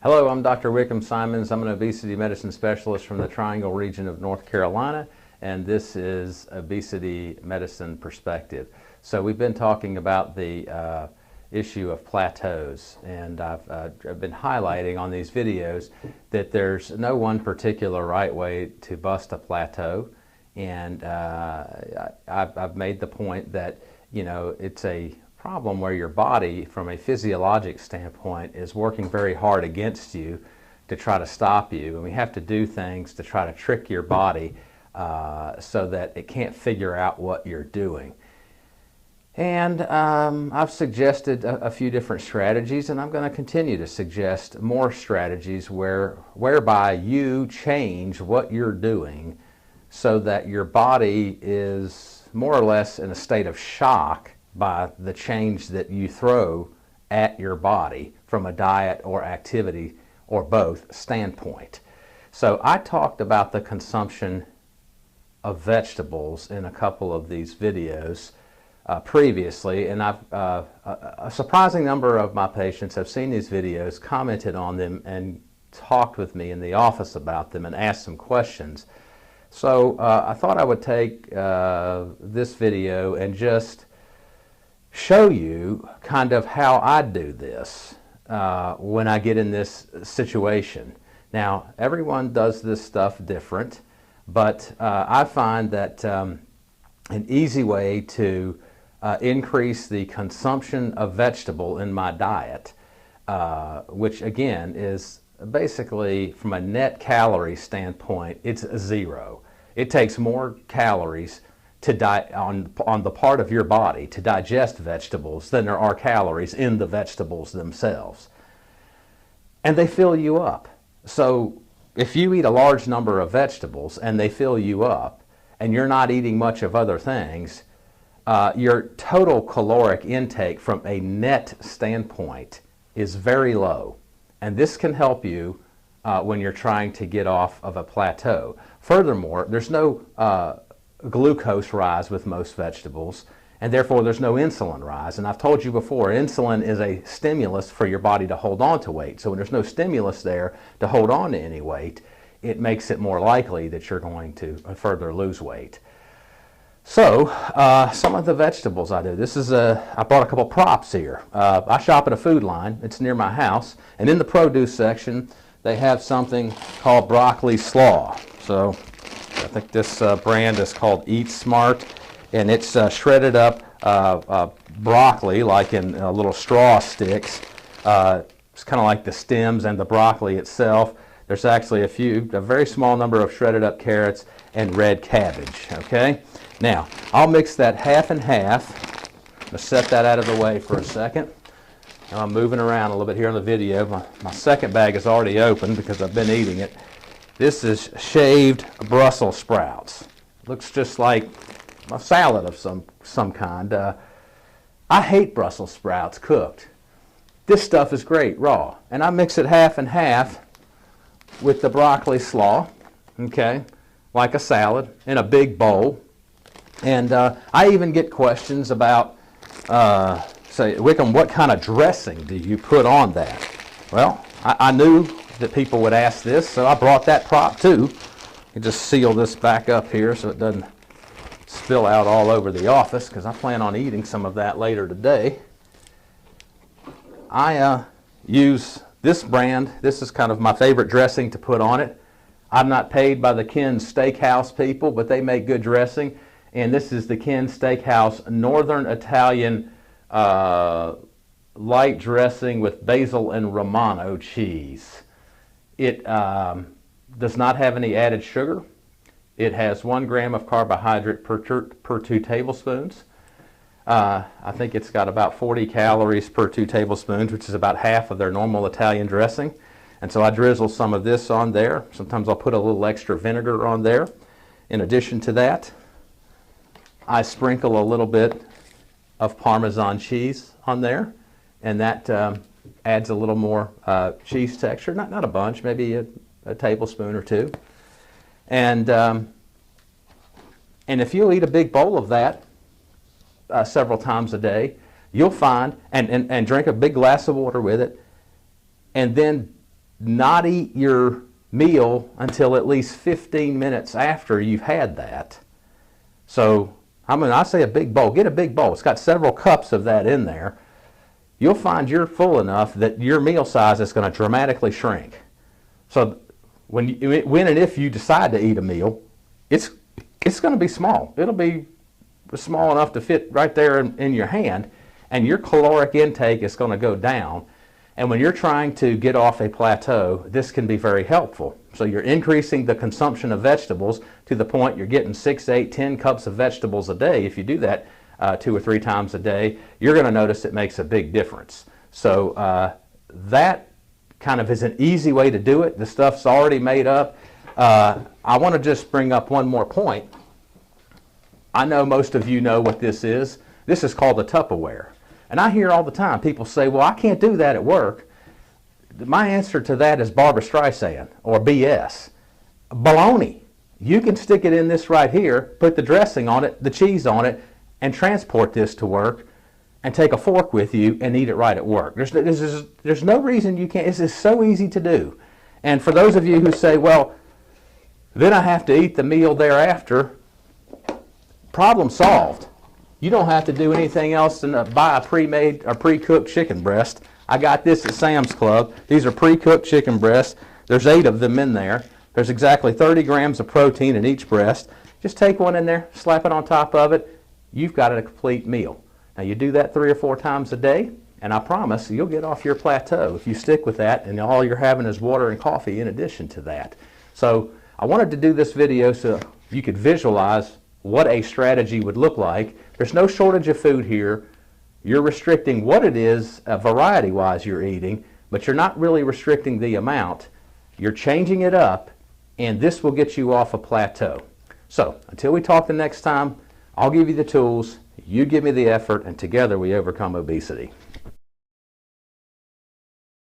Hello, I'm Dr. Wickham Simons. I'm an obesity medicine specialist from the Triangle region of North Carolina, and this is Obesity Medicine Perspective. So we've been talking about the issue of plateaus, and I've been highlighting on these videos that there's no one particular right way to bust a plateau, and I've made the point that, you know, it's a problem where your body, from a physiologic standpoint, is working very hard against you to try to stop you, and we have to do things to try to trick your body so that it can't figure out what you're doing. And I've suggested a few different strategies, and I'm going to continue to suggest more strategies whereby you change what you're doing so that your body is more or less in a state of shock by the change that you throw at your body from a diet or activity or both standpoint. So I talked about the consumption of vegetables in a couple of these videos previously, and a surprising number of my patients have seen these videos, commented on them, and talked with me in the office about them and asked some questions. So I thought I would take this video and just show you kind of how I do this when I get in this situation. Now, everyone does this stuff different, but I find that an easy way to increase the consumption of vegetable in my diet, which again is basically, from a net calorie standpoint, it's zero. It takes more calories on the part of your body to digest vegetables than there are calories in the vegetables themselves. And they fill you up. So if you eat a large number of vegetables and they fill you up and you're not eating much of other things, your total caloric intake from a net standpoint is very low. And this can help you when you're trying to get off of a plateau. Furthermore, there's no glucose rise with most vegetables, and therefore there's no insulin rise. And I've told you before, insulin is a stimulus for your body to hold on to weight. So when there's no stimulus there to hold on to any weight, it makes it more likely that you're going to further lose weight. So some of the vegetables I do. I brought a couple props here. I shop at a Food Line. It's near my house, and in the produce section they have something called broccoli slaw. So I think this brand is called Eat Smart, and it's shredded up broccoli, like in little straw sticks. It's kind of like the stems and the broccoli itself. There's actually a very small number of shredded up carrots and red cabbage. Okay, now I'll mix that half and half. I'm going to set that out of the way for a second. Now I'm moving around a little bit here in the video. My second bag is already open because I've been eating it. This is shaved Brussels sprouts. Looks just like a salad of some kind. I hate Brussels sprouts cooked. This stuff is great raw. And I mix it half and half with the broccoli slaw, okay, like a salad in a big bowl. And I even get questions about, say, Wickham, what kind of dressing do you put on that? Well, I knew that people would ask this, so I brought that prop too. You just seal this back up here so it doesn't spill out all over the office, because I plan on eating some of that later today. I use this brand. This is kind of my favorite dressing to put on it. I'm not paid by the Ken's Steakhouse people, but they make good dressing, and this is the Ken's Steakhouse Northern Italian light dressing with basil and Romano cheese. It does not have any added sugar. It has 1 gram of carbohydrate per 2 tablespoons. I think it's got about 40 calories per 2 tablespoons, which is about half of their normal Italian dressing. And so I drizzle some of this on there. Sometimes I'll put a little extra vinegar on there. In addition to that, I sprinkle a little bit of Parmesan cheese on there, and that adds a little more cheese texture. Not a bunch, maybe a tablespoon or two. And if you eat a big bowl of that several times a day, you'll find, and drink a big glass of water with it, and then not eat your meal until at least 15 minutes after you've had that. So, I say a big bowl. Get a big bowl. It's got several cups of that in there. You'll find you're full enough that your meal size is going to dramatically shrink. So when and if you decide to eat a meal, it's going to be small. It'll be small enough to fit right there in your hand, and your caloric intake is going to go down. And when you're trying to get off a plateau, this can be very helpful. So you're increasing the consumption of vegetables to the point you're getting 6, 8, 10 cups of vegetables a day. If you do that 2 or 3 times a day, you're going to notice it makes a big difference. So that kind of is an easy way to do it. The stuff's already made up. I want to just bring up one more point. I know most of you know what this is. This is called a Tupperware. And I hear all the time people say, well, I can't do that at work. My answer to that is Barbra Streisand or BS. Baloney. You can stick it in this right here, put the dressing on it, the cheese on it, and transport this to work and take a fork with you and eat it right at work. There's no reason you can't. This is so easy to do. And for those of you who say, well, then I have to eat the meal thereafter, problem solved. You don't have to do anything else than buy a pre-made or pre-cooked chicken breast. I got this at Sam's Club. These are pre-cooked chicken breasts. There's 8 of them in there. There's exactly 30 grams of protein in each breast. Just take one in there, slap it on top of it. You've got a complete meal. Now you do that 3 or 4 times a day, and I promise you'll get off your plateau if you stick with that, and all you're having is water and coffee in addition to that. So I wanted to do this video so you could visualize what a strategy would look like. There's no shortage of food here. You're restricting what it is variety-wise you're eating, but you're not really restricting the amount. You're changing it up, and this will get you off a plateau. So until we talk the next time, I'll give you the tools, you give me the effort, and together we overcome obesity.